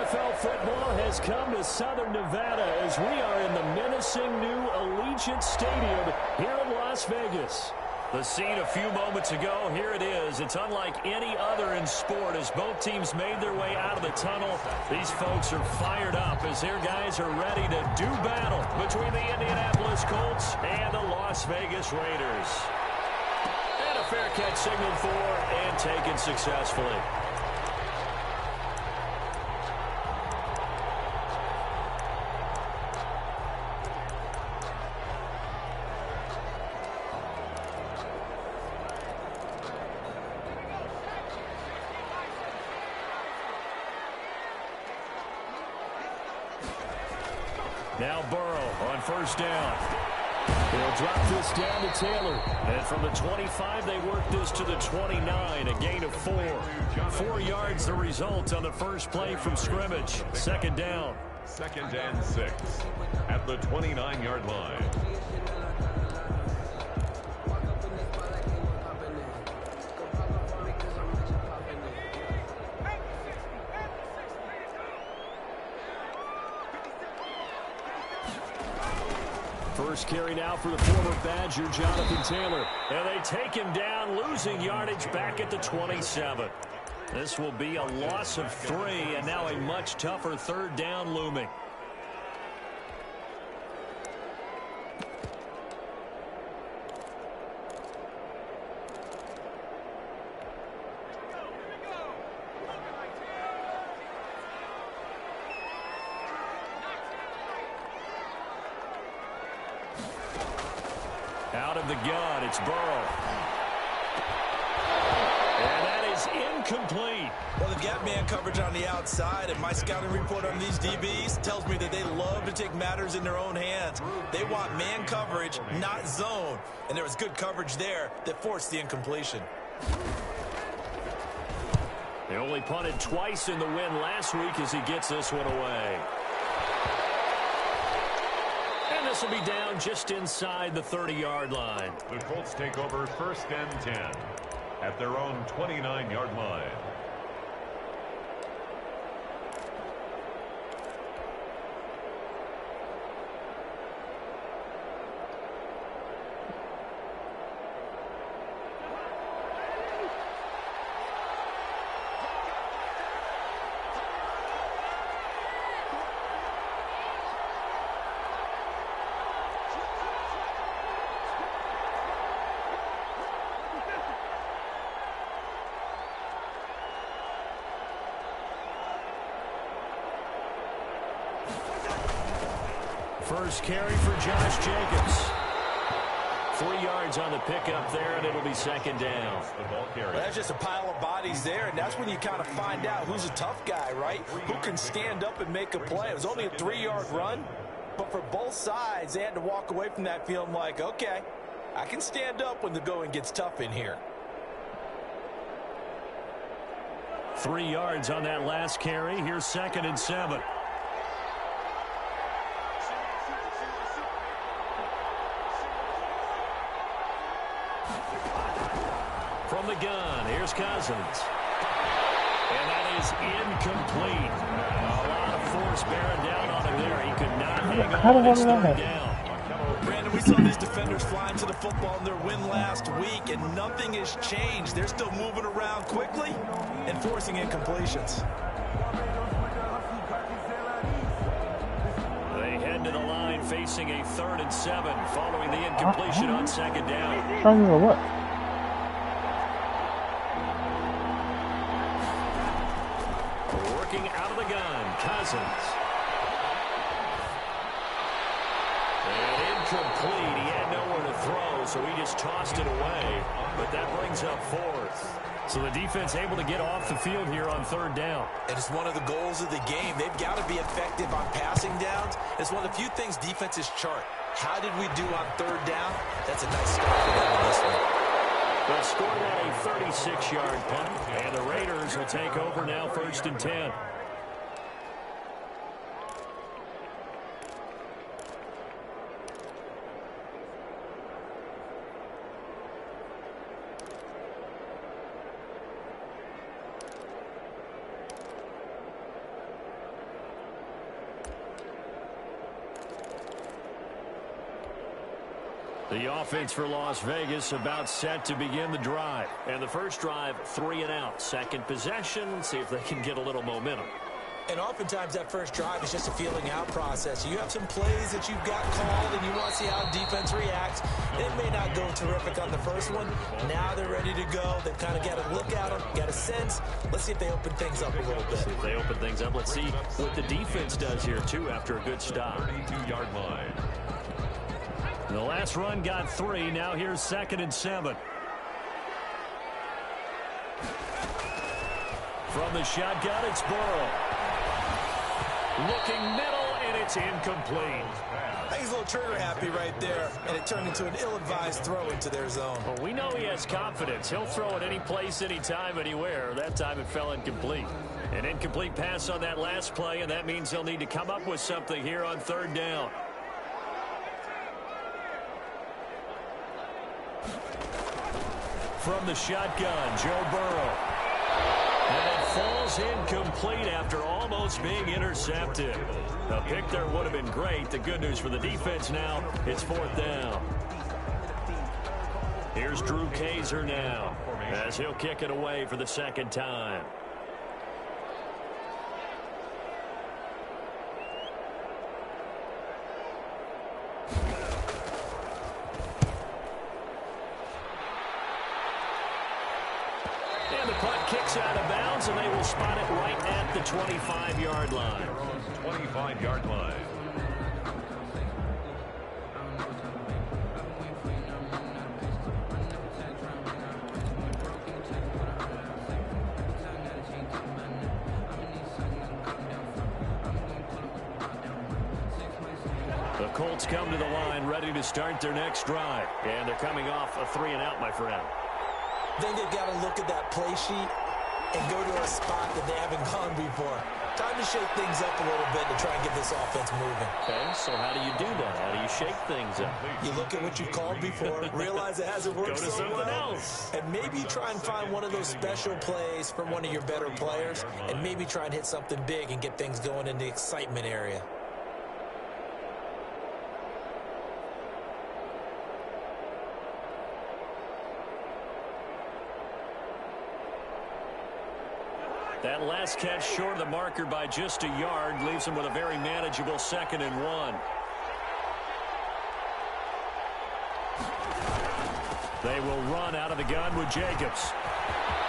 NFL football has come to Southern Nevada as we are in the menacing new Allegiant Stadium here in Las Vegas. The scene a few moments ago, here it is. It's unlike any other in sport as both teams made their way out of the tunnel. These folks are fired up as their guys are ready to do battle between the Indianapolis Colts and the Las Vegas Raiders. And a fair catch signaled for and taken successfully. Now Burrow on first down. They'll drop this down to Taylor. And from the 25, they work this to the 29, a gain of 4. 4 yards the result on the first play from scrimmage. Second down. 2nd and 6 at the 29-yard line. First carry now for the former Badger, Jonathan Taylor. And they take him down, losing yardage back at the 27. This will be a loss of 3, and now a much tougher third down looming. Out of the gun, it's Burrow. And that is incomplete. Well, they've got man coverage on the outside, and my scouting report on these DBs tells me that they love to take matters in their own hands. They want man coverage, not zone. And there was good coverage there that forced the incompletion. They only punted twice in the win last week as he gets this one away. And this will be down just inside the 30-yard line. The Colts take over 1st and 10 at their own 29-yard line. First carry for Josh Jacobs. 3 yards on the pickup there, and it'll be second down. Well, that's just a pile of bodies there, and that's when you kind of find out who's a tough guy, right? Who can stand up and make a play. It was only a 3-yard run, but for both sides, they had to walk away from that feeling like, okay, I can stand up when the going gets tough in here. 3 yards on that last carry. Here's 2nd and 7. From the gun, here's Cousins. And that is incomplete. A lot of force bearing down on him there. He could not hang on. It's third down. Brandon, we saw these defenders flying to the football in their win last week, and nothing has changed. They're still moving around quickly and forcing incompletions. They head to the line facing a 3rd and 7 following the incompletion on second down. Talking about what? Working out of the gun, Cousins. And incomplete. He had nowhere to throw, so he just tossed it away. But that brings up 4th. So the defense able to get off the field here on 3rd down. And it's one of the goals of the game. They've got to be effective on passing downs. It's one of the few things defenses chart. How did we do on 3rd down? That's a nice start for them in this one. They'll score on a 36-yard punt, and the Raiders will take over now 1st and 10. The offense for Las Vegas about set to begin the drive. And the first drive, 3 and out. Second possession, see if they can get a little momentum. And oftentimes that first drive is just a feeling out process. You have some plays that you've got called and you want to see how defense reacts. It may not go terrific on the first one. Now they're ready to go. They've kind of got a look at them, got a sense. Let's see if they open things up a little bit. See if they open things up. Let's see what the defense does here, too, after a good stop. 32-yard line. The last run got 3. Now here's 2nd and 7. From the shotgun, it's Burrow. Looking middle, and it's incomplete. I think he's a little trigger happy right there, and it turned into an ill-advised throw into their zone. Well, we know he has confidence. He'll throw it any place, anytime, anywhere. That time it fell incomplete. An incomplete pass on that last play, and that means they'll need to come up with something here on 3rd down. From the shotgun, Joe Burrow. And it falls incomplete after almost being intercepted. A pick there would have been great. The good news for the defense now, it's 4th down. Here's Drew Kaiser now as he'll kick it away for the 2nd time. And the punt kicks out of bounds, and they will spot it right at the 25-yard line. 25-yard line. The Colts come to the line, ready to start their next drive. And they're coming off a 3 and out, my friend. Then they've got to look at that play sheet and go to a spot that they haven't gone before. Time to shake things up a little bit to try and get this offense moving. Okay, so how do you do that? How do you shake things up? You look at what you've called before, realize it hasn't worked Go to so something well, else. and maybe try and find one of those special plays from one of your better players, and maybe try and hit something big and get things going in the excitement area. That last catch short of the marker by just a yard leaves him with a very manageable 2nd and 1. They will run out of the gun with Jacobs.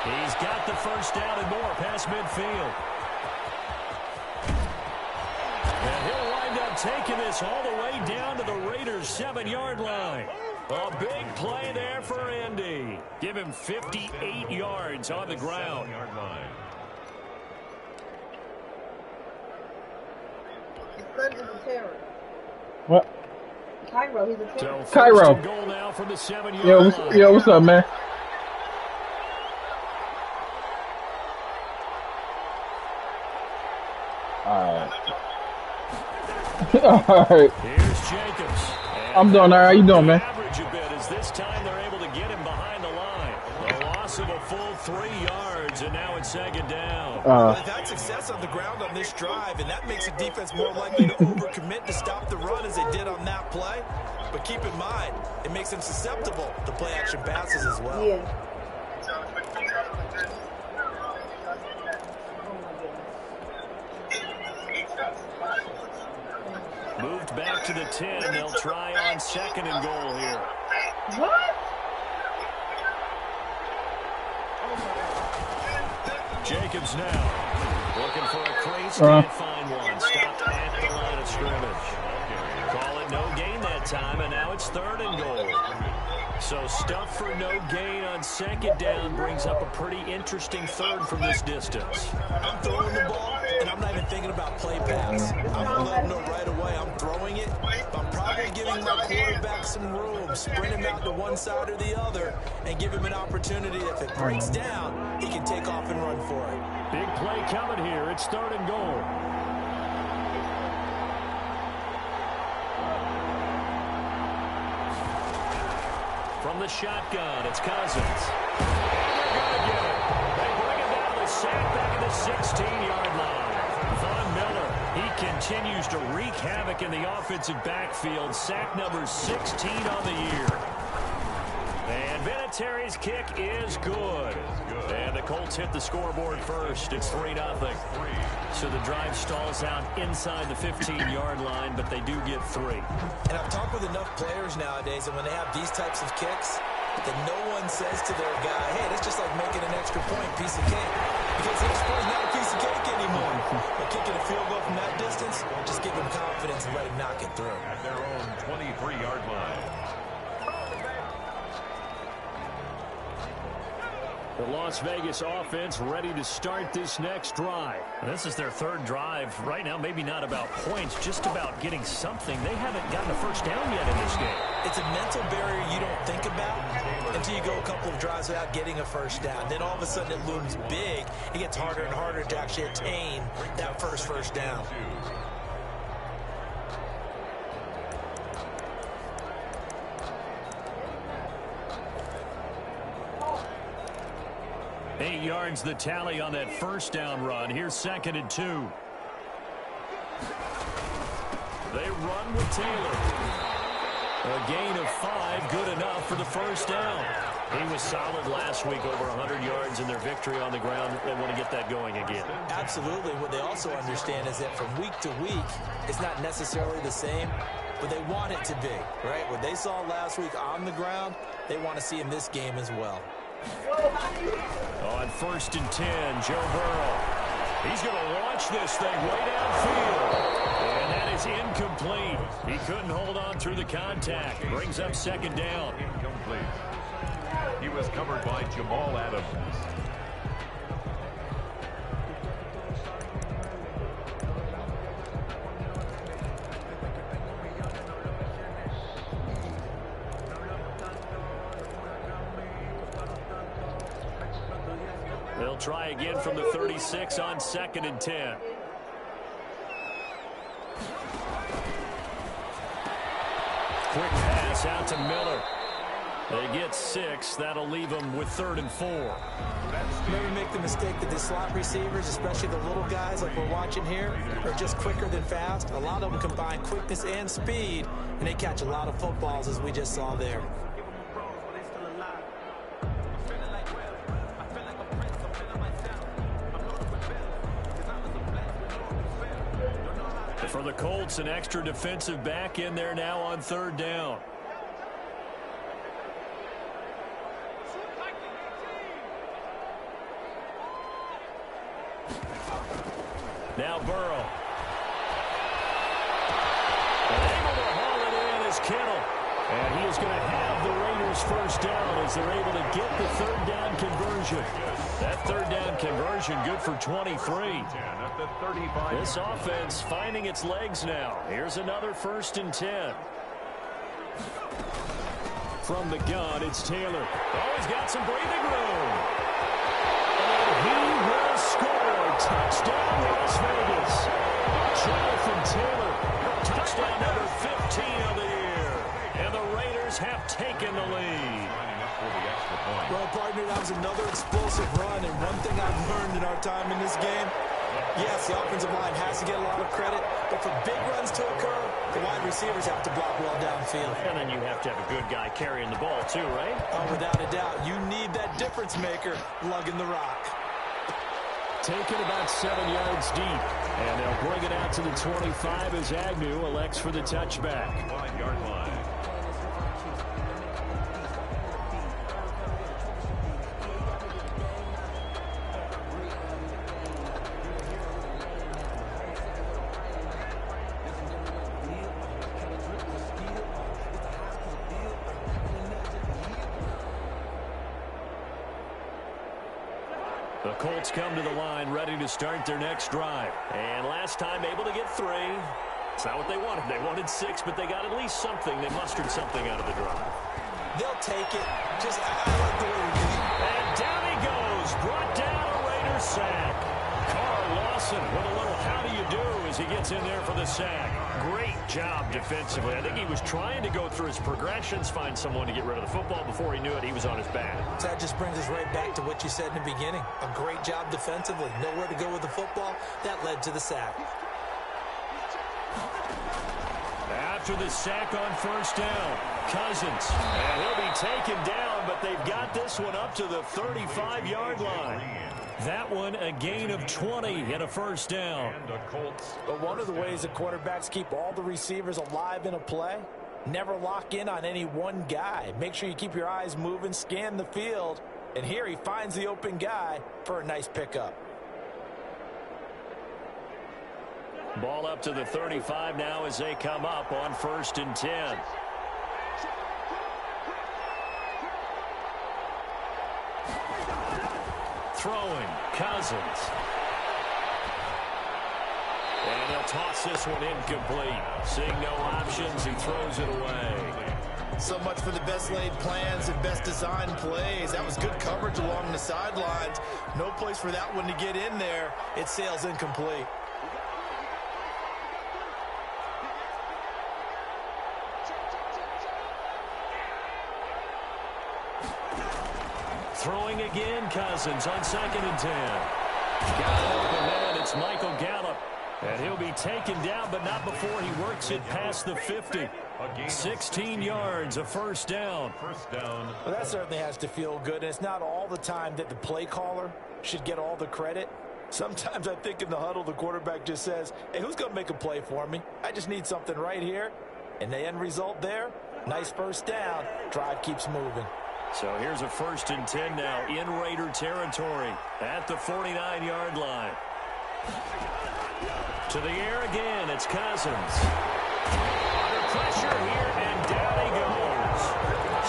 He's got the first down and more past midfield. And he'll wind up taking this all the way down to the Raiders' 7-yard line. A big play there for Indy. Give him 58 yards on the ground. 7-yard line. What? Cairo, he's a terror. So Cairo. goal now from the 7-yard line. Yo, what's up, man? All right. All right. Here's Jacobs. I'm doing all right. How you doing, man? Average a bit as this time they're able to get him behind the line. The loss of a full 3 yards, and now it's 2nd down. They've had success on the ground on this drive, and that makes the defense more likely to overcommit to stop the run as they did on that play. But keep in mind, it makes them susceptible to play-action passes as well. Yeah. Moved back to the 10. They'll try on 2nd and goal here. What? Jacobs now looking for a crease. Can't find one. Stopped at the line of scrimmage. Call it no gain that time, and now it's 3rd and goal. So stuff for no gain on 2nd down brings up a pretty interesting 3rd from this distance. I'm throwing the ball, and I'm not even thinking about play pass. I'm going to let them know right away I'm throwing it. I'm probably giving my quarterback some room, sprint him out to one side or the other, and give him an opportunity. If it breaks down, he can take off and run for it. Big play coming here. It's 3rd and goal. From the shotgun, it's Cousins. And they're going to get it. They bring him down to the sack back at the 16-yard line. Von Miller, he can continues to wreak havoc in the offensive backfield. Sack number 16 on the year. And Vinatieri's kick is good. And the Colts hit the scoreboard first. It's 3-0. So the drive stalls out inside the 15-yard line, but they do get 3. And I've talked with enough players nowadays, and when they have these types of kicks, that no one says to their guy, hey, that's just like making an extra point, piece of cake. Because the extra point is not a piece of cake anymore. But kicking a field goal from that distance, just give him confidence and let him knock it through. At their own 23-yard line. The Las Vegas offense ready to start this next drive. And this is their third drive. Right now, maybe not about points, just about getting something. They haven't gotten a first down yet in this game. It's a mental barrier you don't think about until you go a couple of drives without getting a first down. Then all of a sudden it looms big. It gets harder and harder to actually attain that first down. 8 yards the tally on that first down run. Here's 2nd and 2. They run with Taylor. A gain of 5, good enough for the first down. He was solid last week, over 100 yards in their victory on the ground. They want to get that going again. Absolutely. What they also understand is that from week to week, it's not necessarily the same, but they want it to be, right? What they saw last week on the ground, they want to see in this game as well. On 1st and 10, Joe Burrow. He's going to launch this thing way downfield. And that is incomplete. He couldn't hold on through the contact. Brings up 2nd down. Incomplete. He was covered by Jamal Adams. They'll try again from the 36 on 2nd and 10. Quick pass out to Miller. They get 6. That'll leave them with 3rd and 4. Never make the mistake that the slot receivers, especially the little guys like we're watching here, are just quicker than fast. A lot of them combine quickness and speed, and they catch a lot of footballs, as we just saw there. For the Colts, an extra defensive back in there now on 3rd down. Now Burrow. And able to haul it in is Kittle. And he is going to have the Raiders first down as they're able to get the 3rd down conversion. That 3rd down conversion good for 23. This offense finding its legs now. Here's another 1st and 10. From the gun, it's Taylor. Oh, he's got some breathing room. And he will score. Touchdown, Las Vegas. Jonathan Taylor. Touchdown number 15 of the year. And the Raiders have taken the lead. Well, partner, that was another explosive run, and one thing I've learned in our time in this game, yes, the offensive line has to get a lot of credit, but for big runs to occur, the wide receivers have to block well downfield. And then you have to have a good guy carrying the ball too, right? Oh, without a doubt. You need that difference maker lugging the rock. Taken about 7 yards deep. And they'll bring it out to the 25 as Agnew elects for the touchback. 5-yard line. The Colts come to the line ready to start their next drive. And last time able to get 3. It's not what they wanted. They wanted 6, but they got at least something. They mustered something out of the drive. They'll take it. Just, I like the way we do. And down he goes. Brought down a Raiders sack. Carl Lawson with a little how do you do as he gets in there for the sack. Great job defensively. I think he was trying to go through his progressions, find someone to get rid of the football. Before he knew it, he was on his back. So that just brings us right back to what you said in the beginning. A great job defensively. Nowhere to go with the football. That led to the sack. After the sack on first down, Cousins. And he'll be taken down, but they've got this one up to the 35-yard line. That one a gain of 20 and a first down. But one of the ways that quarterbacks keep all the receivers alive in a play, never lock in on any one guy. Make sure you keep your eyes moving, scan the field. And here he finds the open guy for a nice pickup. Ball up to the 35 now as they come up on 1st and 10. Throwing, Cousins. And he'll toss this one incomplete. Seeing no options, he throws it away. So much for the best laid plans and best designed plays. That was good coverage along the sidelines. No place for that one to get in there. It sails incomplete. Throwing again, Cousins on 2nd and 10. Got an open man. It's Michael Gallup. And he'll be taken down, but not before he works it past the 50. 16 yards, a first down. Well, that certainly has to feel good. And it's not all the time that the play caller should get all the credit. Sometimes I think in the huddle, the quarterback just says, hey, who's going to make a play for me? I just need something right here. And the end result there, nice first down. Drive keeps moving. So here's a 1st and 10 now in Raider territory at the 49-yard line. To the air again, it's Cousins. Under pressure here, and down he goes.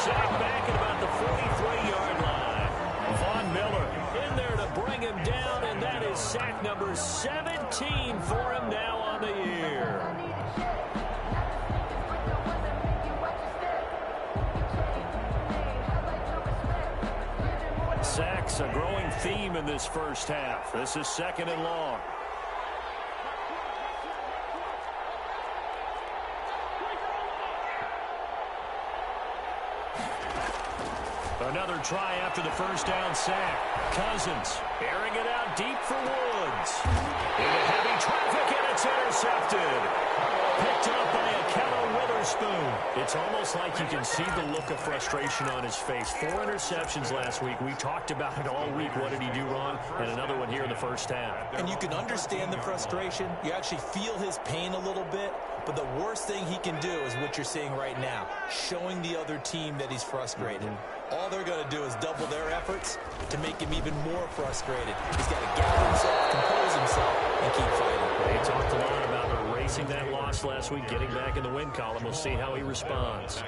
Sacked back at about the 43-yard line. Von Miller in there to bring him down, and that is sack number 17 for him now on the year. Sacks, a growing theme in this first half. This is 2nd and long. Another try after the first down sack. Cousins airing it out deep for Woods. Into heavy traffic, and it's intercepted. Picked up by Akello Witherspoon. It's almost like you can see the look of frustration on his face. 4 interceptions last week. We talked about it all week. What did he do wrong? And another one here in the first half. And you can understand the frustration. You actually feel his pain a little bit. But the worst thing he can do is what you're seeing right now, showing the other team that he's frustrated. All they're going to do is double their efforts to make him even more frustrated. He's got to gather himself, compose himself, and keep fighting. They talked a lot about erasing that loss last week, getting back in the win column. We'll see how he responds.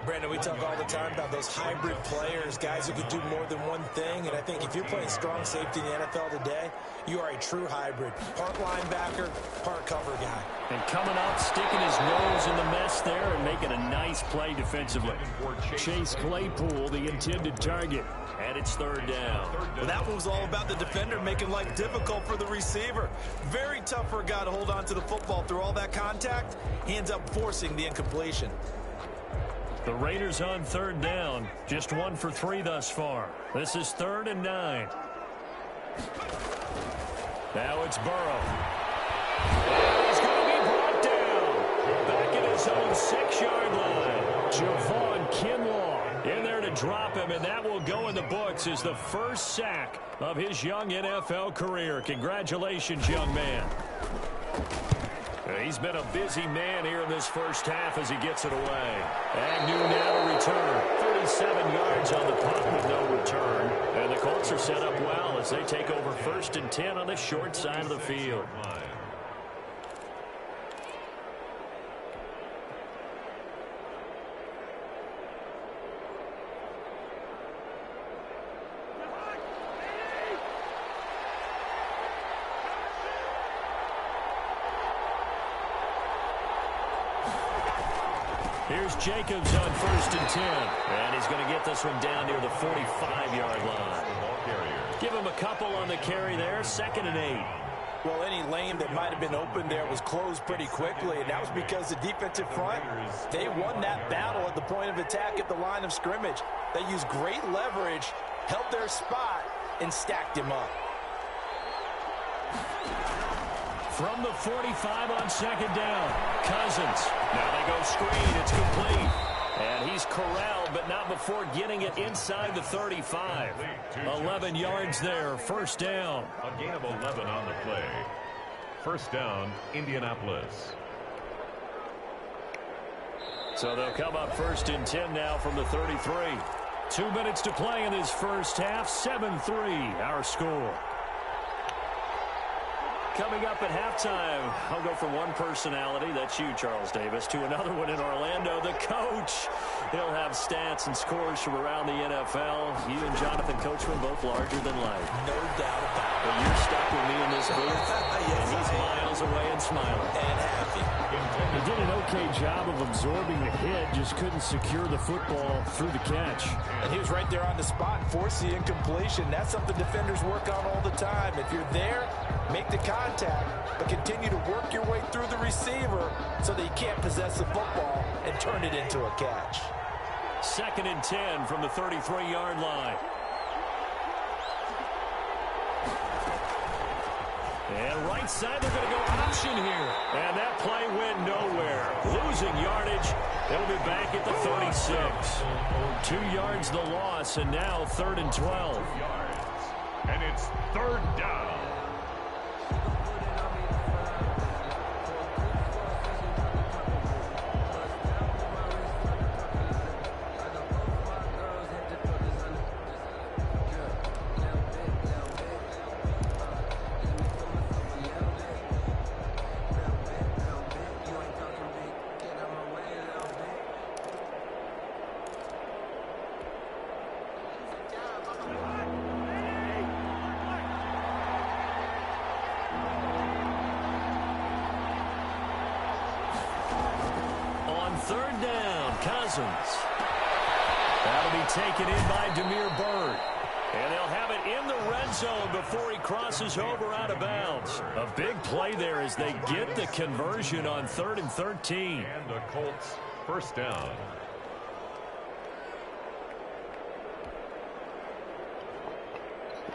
Brandon, we talk all the time about those hybrid players, guys who can do more than one thing. And I think if you're playing strong safety in the NFL today, you are a true hybrid. Part linebacker, part cover guy. And coming up, sticking his nose in the mess there and making a nice play defensively. Chase Claypool, the intended target. And it's 3rd down. Well, that one was all about the defender making life difficult for the receiver. Very tough for a guy to hold on to the football through all that contact. He ends up forcing the incompletion. The Raiders on 3rd down. Just 1 for 3 thus far. This is 3rd and 9. Now it's Burrow. And he's going to be brought down. Back at his own 6-yard line. Javon Kinlaw in there to drop him, and that will go in the books as the first sack of his young NFL career. Congratulations, young man. He's been a busy man here in this first half as he gets it away. Agnew now to return. 37 yards on the punt with no return. And the Colts are set up well as they take over 1st and 10 on the short side of the field. Here's Jacobs on 1st and 10. And he's going to get this one down near the 45-yard line. Give him a couple on the carry there. 2nd and 8. Well, any lane that might have been open there was closed pretty quickly, and that was because the defensive front, they won that battle at the point of attack at the line of scrimmage. They used great leverage, held their spot, and stacked him up. From the 45 on second down. Cousins. Now they go screen. It's complete. And he's corralled, but not before getting it inside the 35. 11 yards there. First down. A gain of 11 on the play. First down, Indianapolis. So they'll come up first and 10 now from the 33. 2 minutes to play in this first half. 7-3 our score. Coming up at halftime, I'll go from one personality, that's you, Charles Davis, to another one in Orlando, the coach. He'll have stats and scores from around the NFL. You and Jonathan Coachman both larger than life. No doubt about it. But you're stuck with me in this booth, and he's miles away and smiling. And happy. He did an okay job of absorbing the hit, just couldn't secure the football through the catch. And he was right there on the spot, force the incompletion. That's something defenders work on all the time. If you're there, make the contact, but continue to work your way through the receiver so that you can't possess the football and turn it into a catch. 2nd and 10 from the 33-yard line. And right side, they're going to go option here. And that play went nowhere. Losing yardage. They'll be back at the 36. 2 yards the loss, and now 3rd and 12. And it's 3rd down. Third down, Cousins. That'll be taken in by Demir Bird. And they'll have it in the red zone before he crosses over out of bounds. A big play there as they get the conversion on 3rd and 13. And the Colts first down.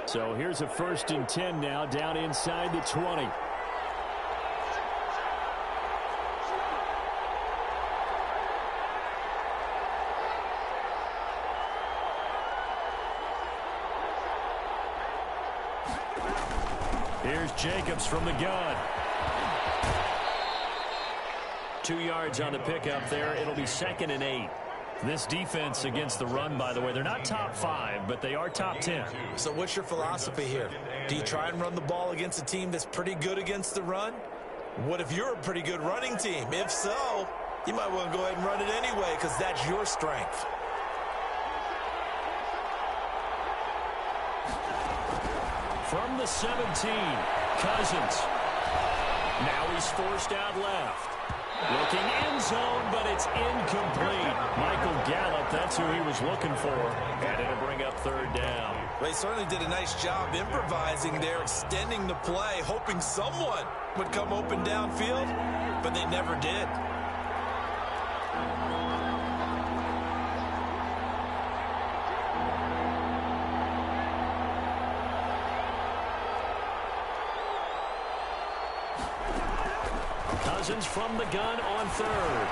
So here's a 1st and 10 now down inside the 20. Here's Jacobs from the gun. 2 yards on the pickup there. It'll be 2nd and 8. This defense against the run, by the way, they're not top 5, but they are top 10. So what's your philosophy here? Do you try and run the ball against a team that's pretty good against the run? What if you're a pretty good running team? If so, you might want to go ahead and run it anyway because that's your strength. From the 17, Cousins. Now he's forced out left. Looking end zone, but it's incomplete. Michael Gallup, that's who he was looking for. And it'll bring up 3rd down. They certainly did a nice job improvising there, extending the play, hoping someone would come open downfield, but they never did. Cousins from the gun on 3rd.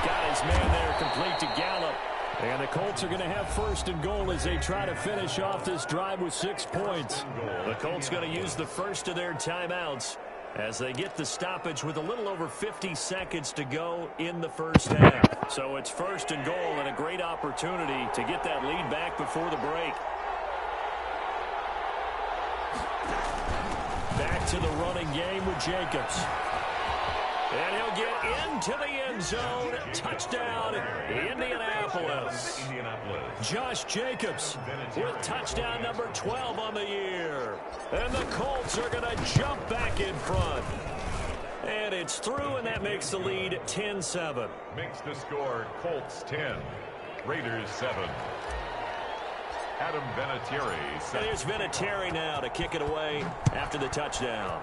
Got his man there, complete to Gallup. And the Colts are going to have 1st and goal as they try to finish off this drive with 6 points. The Colts going to use the first of their timeouts as they get the stoppage with a little over 50 seconds to go in the first half. So it's 1st and goal and a great opportunity to get that lead back before the break. Back to the running game with Jacobs. And he'll get into the end zone. Touchdown, Indianapolis. Josh Jacobs with touchdown number 12 on the year. And the Colts are going to jump back in front. And it's through, and that makes the lead 10-7. Makes the score Colts 10, Raiders 7. Adam Vinatieri. And here's Vinatieri now to kick it away after the touchdown.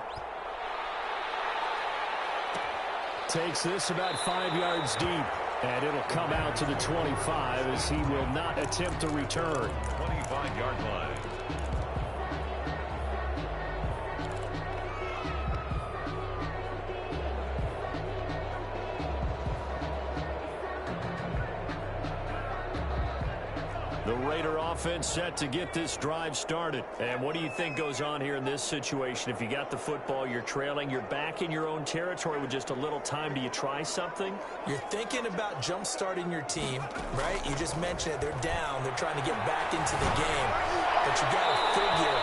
Takes this about 5 yards deep, and it'll come out to the 25 as he will not attempt to return. 25-yard line. The Raider offense set to get this drive started. And what do you think goes on here in this situation? If you got the football, you're trailing, you're back in your own territory with just a little time. Do you try something? You're thinking about jump-starting your team, right? You just mentioned it. They're down. They're trying to get back into the game. But you got to figure,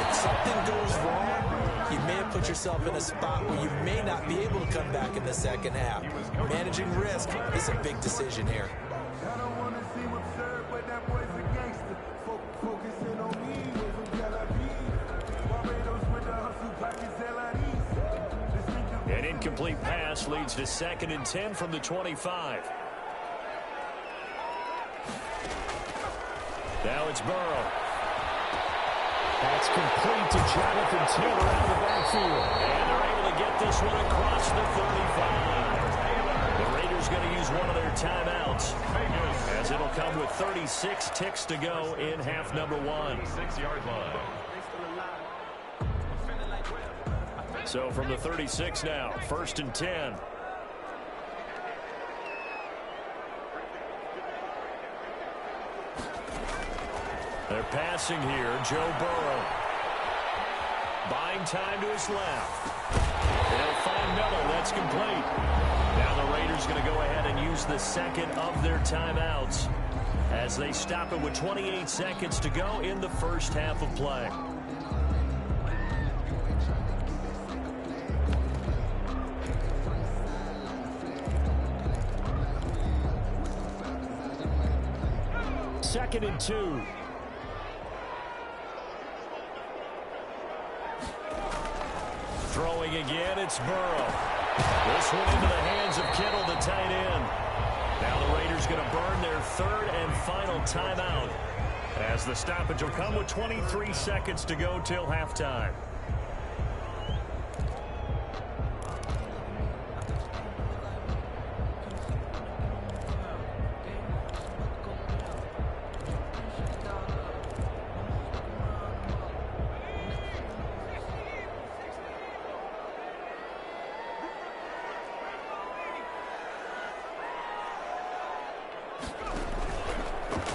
if something goes wrong, you may have put yourself in a spot where you may not be able to come back in the second half. Managing risk is a big decision here. An incomplete pass leads to 2nd and 10 from the 25. Now it's Burrow. That's complete to Jonathan Taylor out of the backfield. And they're able to get this one across the 35. The Raiders going to use one of their timeouts, as it'll come with 36 ticks to go in half number 1. 6-yard line. So from the 36 now, 1st and 10. They're passing here. Joe Burrow. Buying time to his left. They'll find Miller. That's complete. Now the Raiders going to go ahead and use the second of their timeouts as they stop it with 28 seconds to go in the first half of play. Second and 2. Throwing again, it's Burrow. This one into the hands of Kittle, the tight end. Now the Raiders going to burn their 3rd and final timeout, as the stoppage will come with 23 seconds to go till halftime.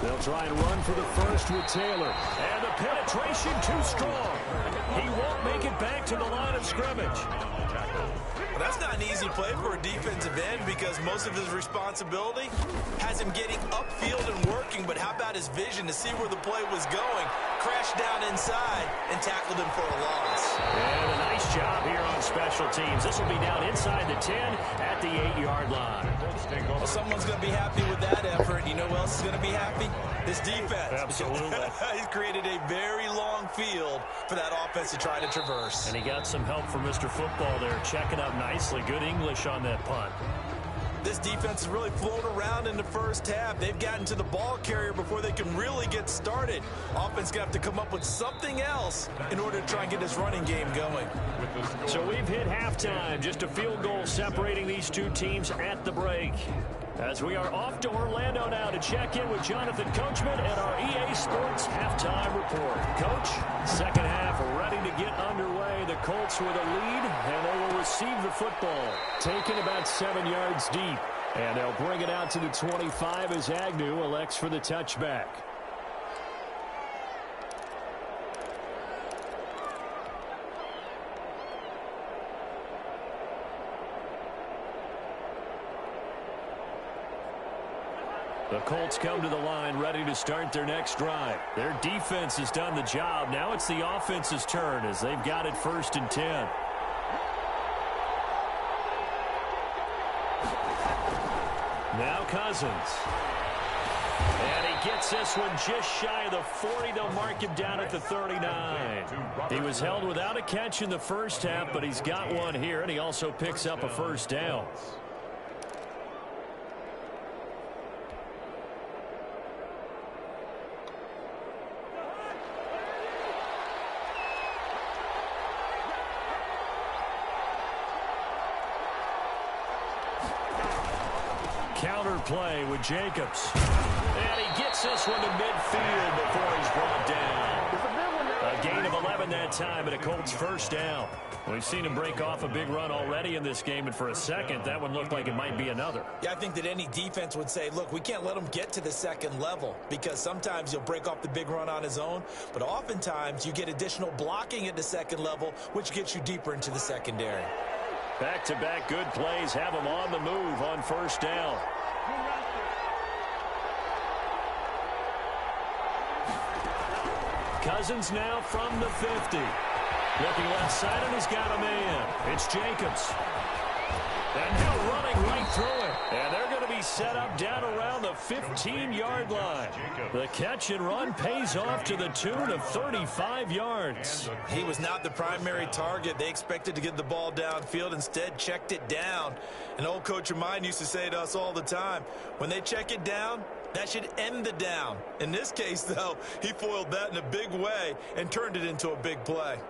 They'll try and run for the first with Taylor. And the penetration too strong. He won't make it back to the line of scrimmage. Well, that's not an easy play for a defensive end because most of his responsibility has him getting upfield and working, but how about his vision to see where the play was going, crashed down inside, and tackled him for a loss. And a nice job here on special teams. This will be down inside the 10 at the 8-yard line. Well, someone's going to be happy with that effort. You know who else is going to be happy? This defense. Absolutely. He's created a very long field for that offense to try to traverse. And he got some help from Mr. Football there, checking up nicely. Good English on that punt. This defense has really flown around in the first half. They've gotten to the ball carrier before they can really get started. Offense got to come up with something else in order to try and get this running game going. So we've hit halftime. Just a field goal separating these two teams at the break. As we are off to Orlando now to check in with Jonathan Coachman and our EA Sports halftime report. Coach, second half ready to get underway. The Colts with a lead, and they will receive the football, taken about 7 yards deep. And they'll bring it out to the 25 as Agnew elects for the touchback. The Colts come to the line ready to start their next drive. Their defense has done the job. Now it's the offense's turn as they've got it 1st and 10. Now Cousins. And he gets this one just shy of the 40. They'll mark him down at the 39. He was held without a catch in the first half, but he's got one here, and he also picks up a first down. Counter play with Jacobs. And he gets this one to midfield before he's brought down. A gain of 11 return that time at a Colts first down. We've seen him break off a big run already in this game, and for a second, that one looked like it might be another. Yeah, I think that any defense would say, look, we can't let him get to the second level because sometimes he'll break off the big run on his own, but oftentimes you get additional blocking at the second level, which gets you deeper into the secondary. Back-to-back good plays have him on the move on first down. Cousins now from the 50. Looking left side, and he's got a man. It's Jacobs. And now running right through it. And they're going to be set up down around the 15-yard line. The catch and run pays off to the tune of 35 yards. He was not the primary target. They expected to get the ball downfield. Instead, checked it down. An old coach of mine used to say to us all the time, when they check it down, that should end the down. In this case, though, he foiled that in a big way and turned it into a big play.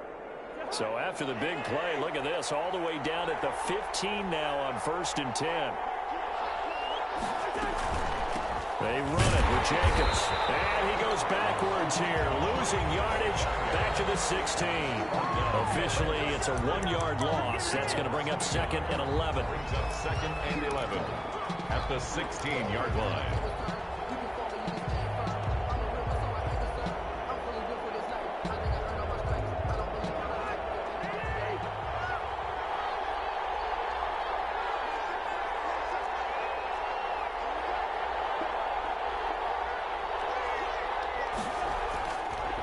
So after the big play, look at this, all the way down at the 15 now on 1st and 10. They run it with Jacobs. And he goes backwards here, losing yardage back to the 16. Officially, it's a 1-yard loss. That's going to bring up 2nd and 11. Brings up 2nd and 11 at the 16-yard line.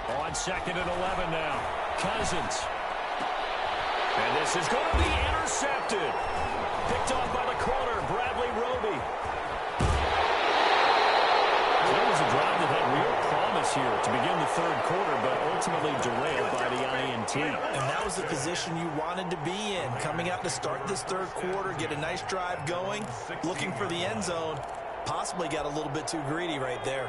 On 2nd and 11 now. Cousins. And this is going to be intercepted. Picked off by the corner, Bradley Roby. That was a drive that had real promise here to begin the 3rd quarter, but ultimately derailed by the INT. And that was the position you wanted to be in. Coming out to start this 3rd quarter, get a nice drive going, looking for the end zone. Possibly got a little bit too greedy right there.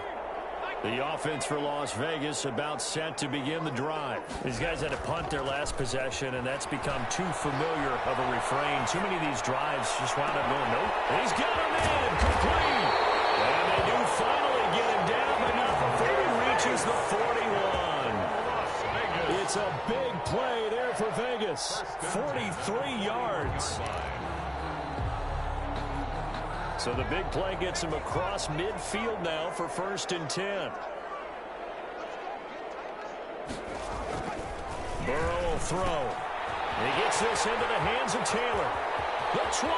The offense for Las Vegas about set to begin the drive. These guys had to punt their last possession, and that's become too familiar of a refrain. Too many of these drives just wound up going, nope. He's got him in, complete. And they do finally get him down, but not before he reaches the 41. It's a big play there for Vegas. 43 yards. So the big play gets him across midfield now for 1st and 10. Burrow will throw. He gets this into the hands of Taylor. The 20.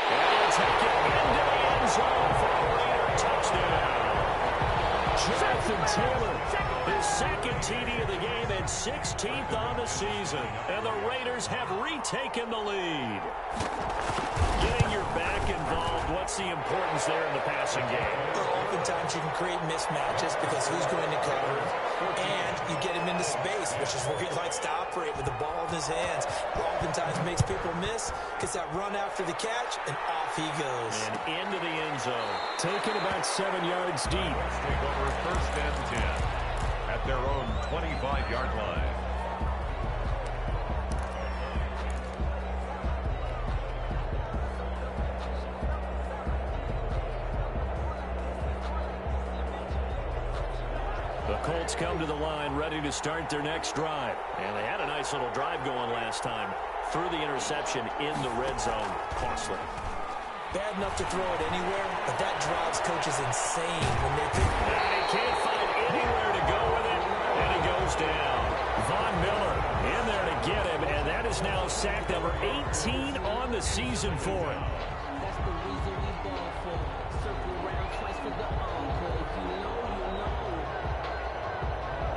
And he'll take it into the end zone for a Raider touchdown. Jonathan Taylor, his 2nd TD of the game and 16th on the season. And the Raiders have retaken the lead. Getting your back involved, what's the importance there in the passing game? Well, oftentimes you can create mismatches because who's going to cover, and you get him into space, which is where he likes to operate with the ball in his hands. Oftentimes makes people miss, gets that run after the catch, and off he goes. And into the end zone. Taken about 7 yards deep. Let's take over 1st and 10 at their own 25-yard line. The Colts come to the line ready to start their next drive. And they had a nice little drive going last time. Through the interception in the red zone. Costly. Bad enough to throw it anywhere, but that drives coaches insane when they think. And he can't find anywhere to go with it. And he goes down. Von Miller in there to get him. And that is now sack number 18 on the season for him. That's the reason we ball for. Circle around twice for the encore. You know.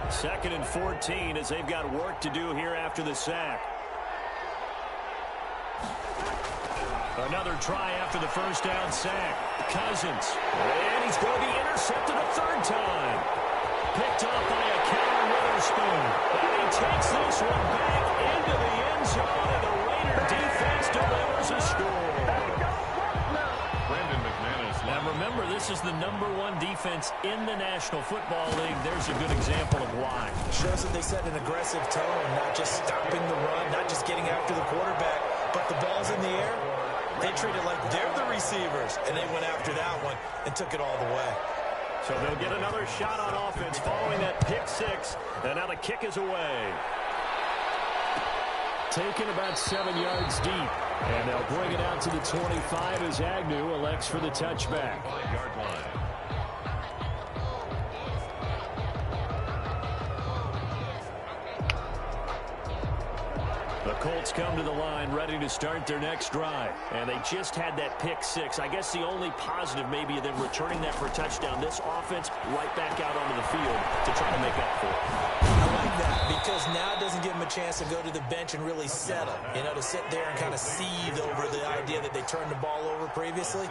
2nd and 14 as they've got work to do here after the sack. Another try after the 1st down sack. Cousins. And he's going to be intercepted a 3rd time. Picked up by a Kevin Witherspoon. And he takes this one back into the end zone, and the Raider defense delivers a score. Now remember, this is the #1 defense in the National Football League. There's a good example of why. Shows that they set an aggressive tone, not just stopping the run, not just getting after the quarterback, but the ball's in the air. They treat it like they're the receivers, and they went after that one and took it all the way. So they'll get another shot on offense following that pick six. And now the kick is away. Taken about 7 yards deep. And they'll bring it out to the 25 as Agnew elects for the touchback. 5-yard line. The Colts come to the line ready to start their next drive. And they just had that pick six. I guess the only positive maybe of them returning that for a touchdown. This offense right back out onto the field to try to make up for it. I like that because now it doesn't give them a chance to go to the bench and really settle. You know, to sit there and kind of seethe over the idea that they turned the ball over previously.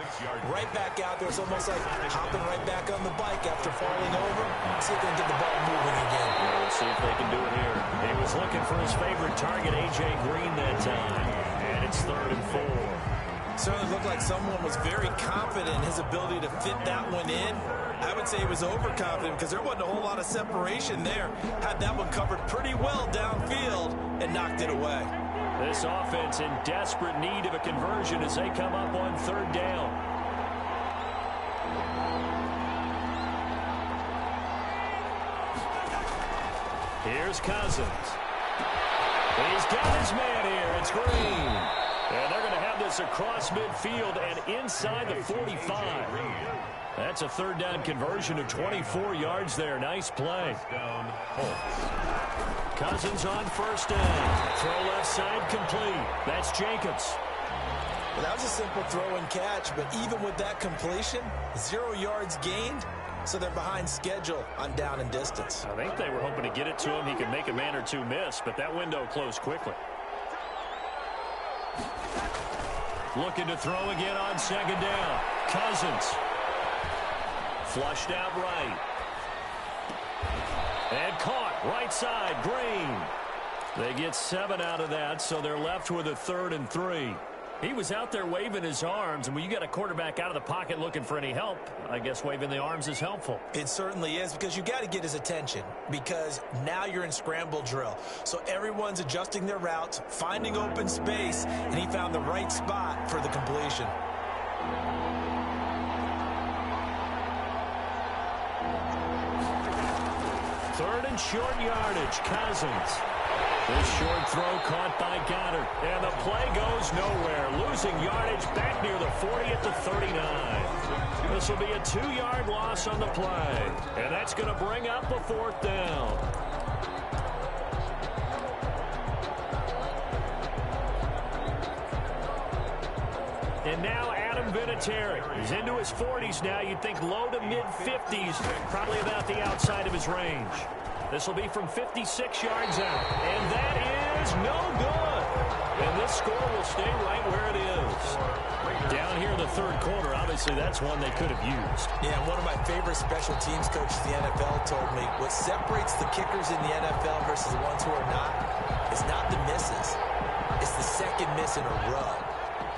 Right back out there. It's almost like hopping right back on the bike after falling over. See if they can get the ball moving again. We'll see if they can do it here. He was looking for his favorite target, A.J. Green, that time. And it's 3rd and 4. Certainly looked like someone was very confident in his ability to fit that one in. I would say he was overconfident because there wasn't a whole lot of separation there. Had that one covered pretty well downfield and knocked it away. This offense in desperate need of a conversion as they come up on 3rd down. Here's Cousins. He's got his man here. It's Green. And they're going to have this across midfield and inside the 45. That's a 3rd down conversion of 24 yards there. Nice play. Cousins on 1st down. Throw left side complete. That's Jacobs. Well, that was a simple throw and catch, but even with that completion, 0 yards gained. So they're behind schedule on down and distance. I think they were hoping to get it to him. He could make a man or two miss, but that window closed quickly. Looking to throw again on 2nd down. Cousins. Flushed out right. And caught right side. Green. They get 7 out of that, so they're left with a 3rd and 3. He was out there waving his arms, and when you got a quarterback out of the pocket looking for any help, I guess waving the arms is helpful. It certainly is, because you got to get his attention, because now you're in scramble drill. So everyone's adjusting their routes, finding open space, and he found the right spot for the completion. Third and short yardage, Cousins. This short throw caught by Goddard. And the play goes nowhere. Losing yardage back near the 40 at the 39. This will be a 2-yard loss on the play. And that's going to bring up a 4th down. And now Adam Vinatieri. He's into his 40s now. You'd think low to mid-50s, probably about the outside of his range. This will be from 56 yards out. And that is no good. And this score will stay right where it is. Down here in the 3rd quarter, obviously that's one they could have used. Yeah, one of my favorite special teams coaches in the NFL told me what separates the kickers in the NFL versus the ones who are not is not the misses. It's the 2nd miss in a row.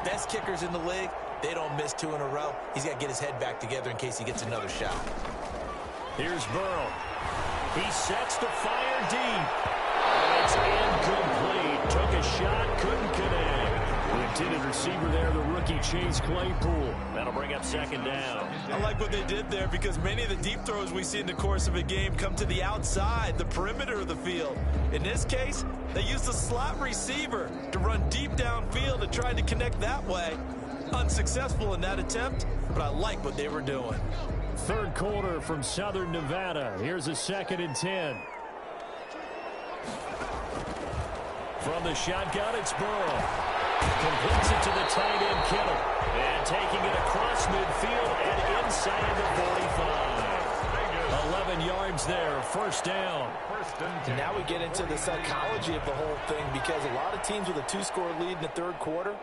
Best kickers in the league, they don't miss 2 in a row. He's got to get his head back together in case he gets another shot. Here's Burrow. He sets the fire deep. It's incomplete. Took a shot, couldn't connect. The intended receiver there, the rookie Chase Claypool. That'll bring up 2nd down. I like what they did there because many of the deep throws we see in the course of a game come to the outside, the perimeter of the field. In this case, they used a slot receiver to run deep downfield and tried to connect that way. Unsuccessful in that attempt, but I like what they were doing. 3rd quarter from Southern Nevada. Here's a 2nd and 10. From the shotgun, it's Burrow. Completes it to the tight end, Kittle. And taking it across midfield and inside the 45. 11 yards there, 1st down. And now we get into the psychology of the whole thing, because a lot of teams with a 2-score lead in the 3rd quarter,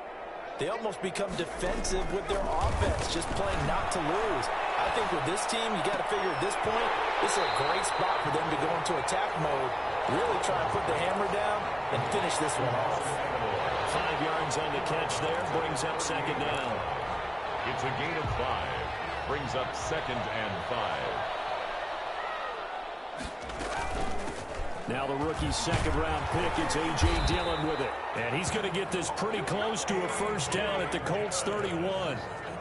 they almost become defensive with their offense, just playing not to lose. I think with this team, you got to figure at this point, this is a great spot for them to go into attack mode, really try and put the hammer down and finish this one off. 5 yards on the catch there, brings up 2nd down. It's a gain of 5. Brings up 2nd and 5. Now the rookie's 2nd-round pick, it's A.J. Dillon with it. And he's going to get this pretty close to a 1st down at the Colts 31.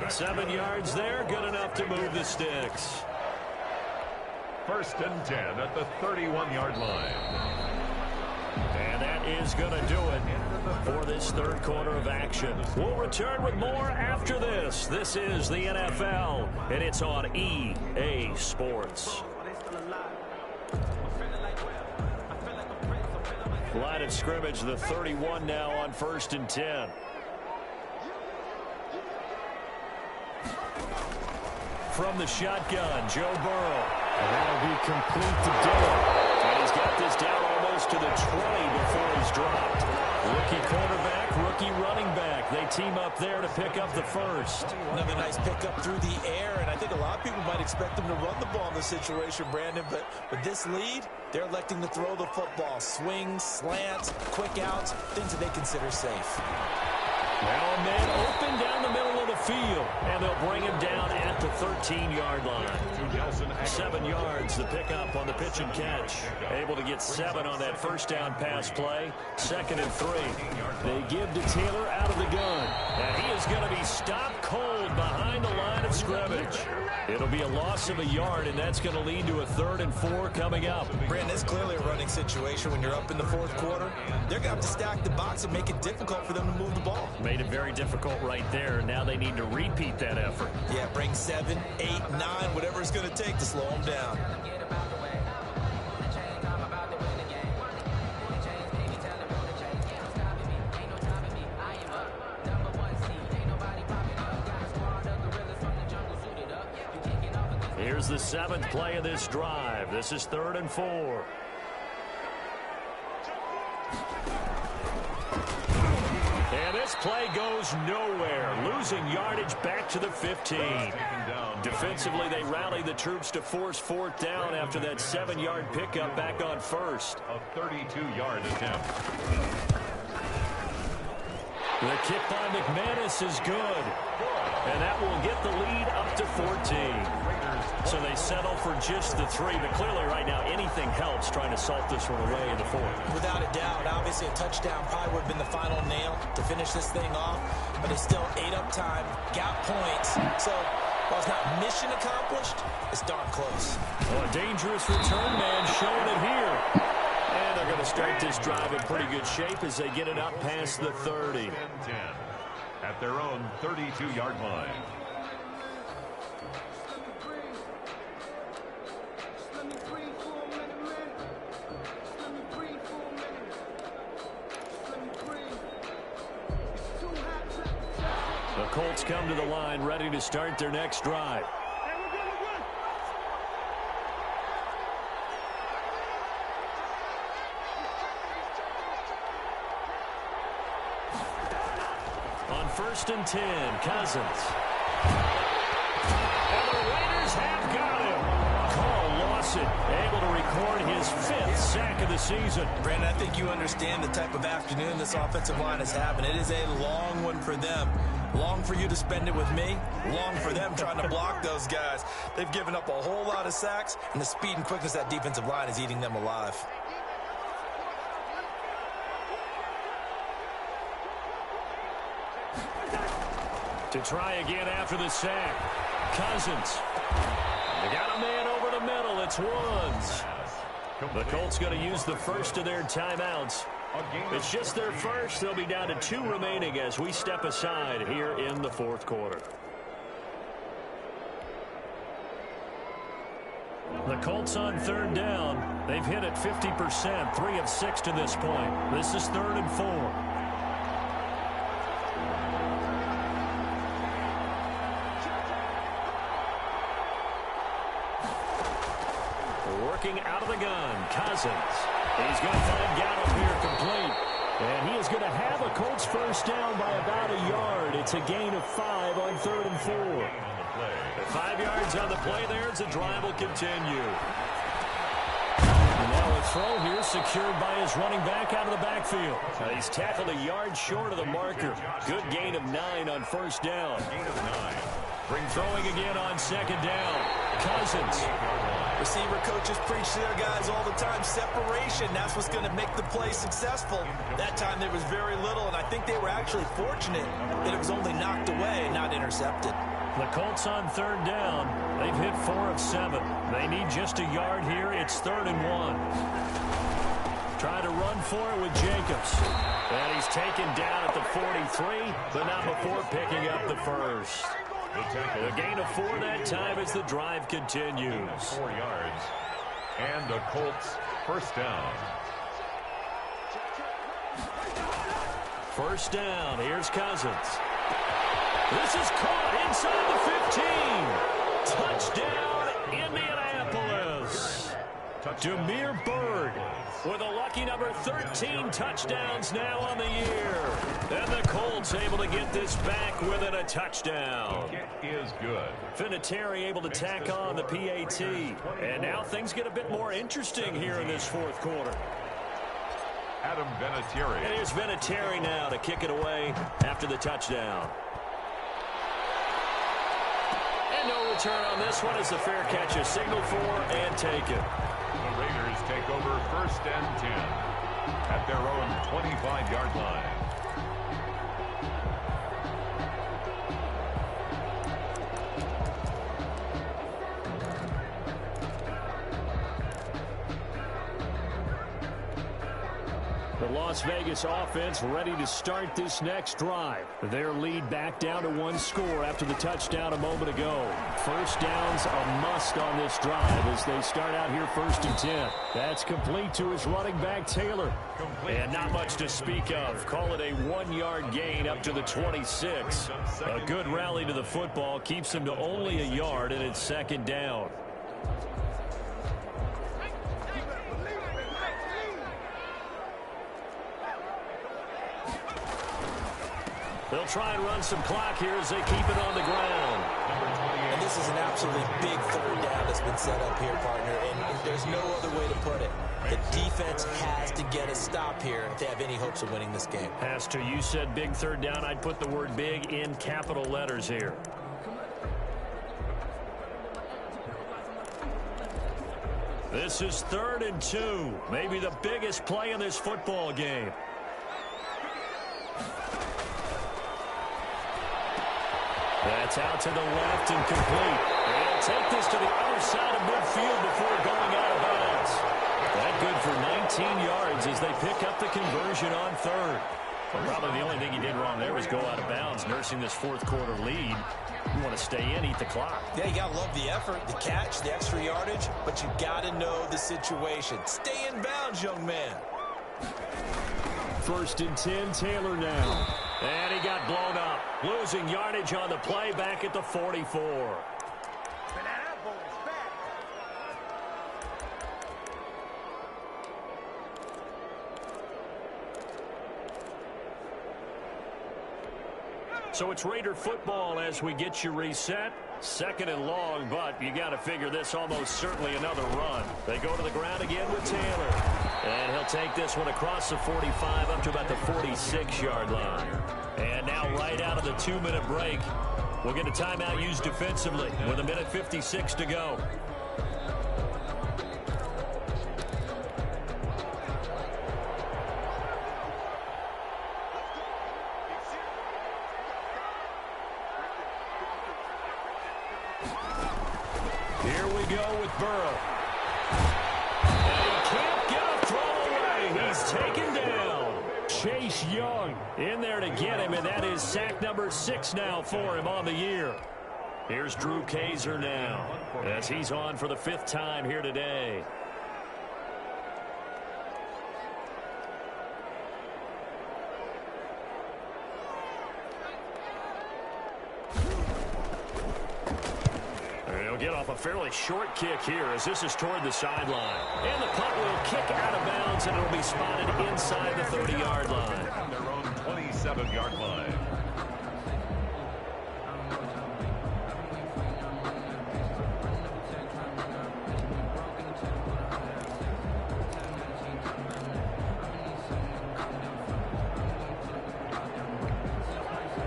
7 yards there, good enough to move the sticks. first and 10 at the 31-yard line. And that is going to do it for this third quarter of action. We'll return with more after this. This is the NFL, and it's on EA Sports. Line of scrimmage, the 31 now on first and 10. From the shotgun, Joe Burrow. And that'll be complete to Dillon. And he's got this down almost to the 20 before he's dropped. Rookie quarterback, rookie running back. They team up there to pick up the first. Another nice pickup through the air, and I think a lot of people might expect them to run the ball in this situation, Brandon, but with this lead, they're electing to throw the football. Swings, slants, quick outs, things that they consider safe. Now a man open down the middle of the field, and they'll bring him down at the 13-yard line. 7 yards, the pickup on the pitch and catch. Able to get 7 on that first down pass play. 2nd and 3. They give to Taylor out of the gun, and he is going to be stopped cold behind the line of scrimmage. It'll be a loss of a yard, and that's going to lead to a 3rd and 4 coming up. Brandon, it's clearly a running situation when you're up in the fourth quarter. They're going to have to stack the box and make it difficult for them to move the ball. Made it very difficult right there. Now they need to repeat that effort. Yeah, bring 7, 8, 9, whatever it's going to take to slow them down. Here's the 7th play of this drive. This is 3rd and 4. And this play goes nowhere. Losing yardage back to the 15. Defensively, they rally the troops to force 4th down after that 7-yard pickup back on first. A 32-yard attempt. The kick by McManus is good. And that will get the lead up to 14. So they settle for just the 3. But clearly right now, anything helps trying to salt this one away in the 4th. Without a doubt, obviously a touchdown probably would have been the final nail to finish this thing off. But it's still 8 up time, got points. So while it's not mission accomplished, it's darn close. Well, a dangerous return man showing it here. And they're going to start this drive in pretty good shape as they get it up past the 30. 10 at their own 32-yard line. The Colts come to the line ready to start their next drive. On 1st and 10, Cousins. And the Raiders have got him. Carl Lawson able to record his 5th sack of the season. Brandon, I think you understand the type of afternoon this offensive line is having. It is a long one for them. Long for you to spend it with me. Long for them trying to block those guys. They've given up a whole lot of sacks, and the speed and quickness of that defensive line is eating them alive. To try again after the sack. Cousins. They got a man over the middle. It's Woods. The Colts going to use the first of their timeouts. It's just their first. They'll be down to 2 remaining as we step aside here in the 4th quarter. The Colts on 3rd down. They've hit it 50%, 3 of 6 to this point. This is 3rd and 4. Working out of the gun, Cousins. He's going to find Gallup here complete. And he is going to have a Colts first down by about a yard. It's a gain of 5 on 3rd and 4. 5 yards on the play there as the drive will continue. And now a throw here secured by his running back out of the backfield. He's tackled a yard short of the marker. Good gain of 9 on first down. Throwing again on 2nd down. Cousins. Receiver coaches preach to their guys all the time. Separation, that's what's going to make the play successful. That time there was very little, and I think they were actually fortunate that it was only knocked away and not intercepted. The Colts on third down. They've hit 4 of 7. They need just a yard here. It's 3rd and 1. Try to run for it with Jacobs. And he's taken down at the 43, but not before picking up the first. A gain of 4 that time as the drive continues. 4 yards. And the Colts first down. First down. Here's Cousins. This is caught inside the 15. Touchdown, Indianapolis. Damiere Byrd with a lucky number 13 touchdowns now on the year. And the Colts able to get this back within a touchdown. Kick is good. Vinatieri able to tack on the PAT. And now things get a bit more interesting here in this 4th quarter. Adam Vinatieri. And here's Vinatieri now to kick it away after the touchdown. And no return on this one as the fair catch is signaled for and taken. The Raiders take over 1st and 10 at their own 25-yard line. The Las Vegas offense ready to start this next drive. Their lead back down to 1 score after the touchdown a moment ago. First down's a must on this drive as they start out here 1st and 10. That's complete to his running back, Taylor. And not much to speak of. Call it a 1-yard gain up to the 26. A good rally to the football keeps him to only a yard, and it's 2nd down. They'll try and run some clock here as they keep it on the ground. And this is an absolutely big 3rd down that's been set up here, partner, and there's no other way to put it. The defense has to get a stop here if they have any hopes of winning this game. Pastor, you said big 3rd down. I'd put the word big in capital letters here. This is 3rd and 2. Maybe the biggest play in this football game. That's out to the left and complete. They'll take this to the other side of midfield before going out of bounds. That good for 19 yards as they pick up the conversion on 3rd. Well, probably the only thing he did wrong there was go out of bounds, nursing this 4th quarter lead. You want to stay in, eat the clock. Yeah, you got to love the effort, the catch, the extra yardage, but you got to know the situation. Stay in bounds, young man. 1st and 10, Taylor now. And he got blown up. Losing yardage on the play back at the 44. So it's Raider football as we get you reset. 2nd and long, but you got to figure this almost certainly another run. They go to the ground again with Taylor. And he'll take this one across the 45 up to about the 46-yard line. And now right out of the 2-minute break, we'll get a timeout used defensively with 1:56 to go. Here we go with Burrow. And he can't get a throw away. He's taken down. Chase Young in there to get him, and that is sack number 6 now for him on the year. Here's Drew Kaiser now as he's on for the 5th time here today. He'll get off a fairly short kick here as this is toward the sideline. And the punt will kick out of bounds, and it'll be spotted inside the 30-yard line. On their own 27-yard line.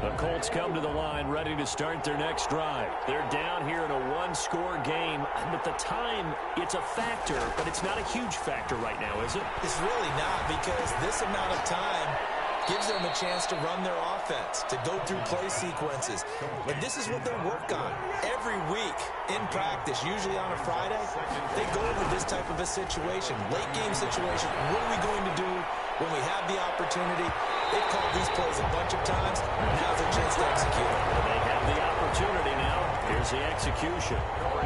The Colts come to the line ready to start their next drive. They're down here in a 1-score game, but the time, it's a factor, but it's not a huge factor right now, is it? It's really not, because this amount of time, Gives them a chance to run their offense, to go through play sequences. And this is what they work on every week in practice, usually on a Friday. They go over this type of a situation, late game situation. What are we going to do when we have the opportunity? They've called these plays a bunch of times. Now's their chance to execute it. They have the opportunity now. Here's the execution.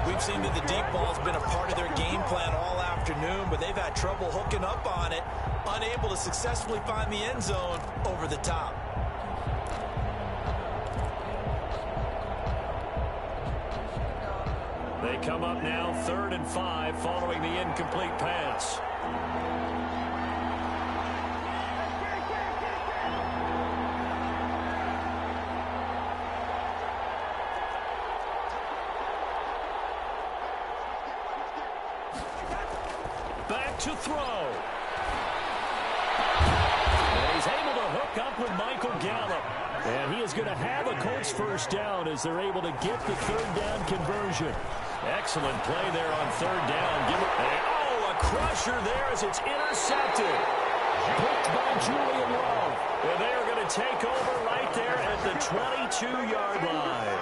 We've seen that the deep ball's been a part of their game plan all afternoon, but they've had trouble hooking up on it, unable to successfully find the end zone over the top. They come up now 3rd and 5 following the incomplete pass. Back to throw. And he's able to hook up with Michael Gallup. And he is going to have a Colts first down as they're able to get the 3rd down conversion. Excellent play there on 3rd down. A crusher there as it's intercepted. Picked by Julian Love. And they are going to take over right there at the 22-yard line.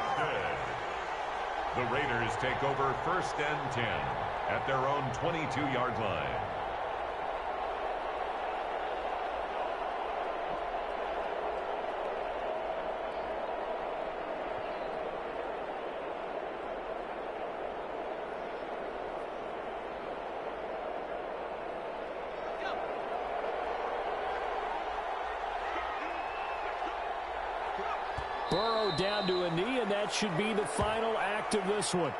The Raiders take over 1st and 10 at their own 22-yard line. Burrow down to a knee, and that should be the final act of this one.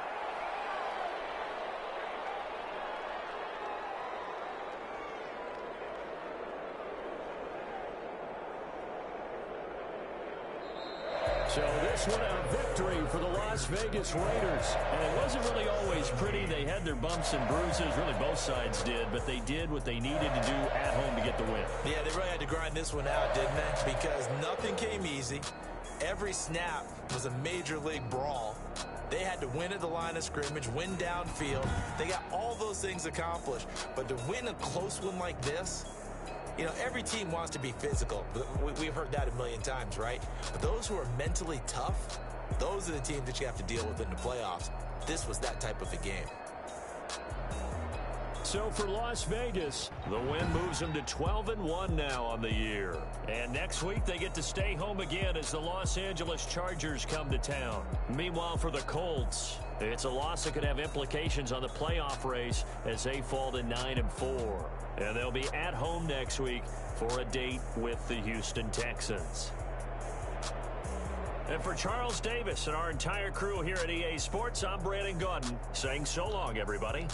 So this one a victory for the Las Vegas Raiders. And it wasn't really always pretty. They had their bumps and bruises. Really both sides did. But they did what they needed to do at home to get the win. Yeah, they really had to grind this one out, didn't they? Because nothing came easy. Every snap was a major league brawl. They had to win at the line of scrimmage, win downfield. They got all those things accomplished. But to win a close one like this, you know, every team wants to be physical. We've heard that a million times, right? But those who are mentally tough, those are the teams that you have to deal with in the playoffs. This was that type of a game. So for Las Vegas, the win moves them to 12-1 now on the year. And next week they get to stay home again as the Los Angeles Chargers come to town. Meanwhile for the Colts, it's a loss that could have implications on the playoff race as they fall to 9-4. And they'll be at home next week for a date with the Houston Texans. And for Charles Davis and our entire crew here at EA Sports, I'm Brandon Gaudin saying so long, everybody.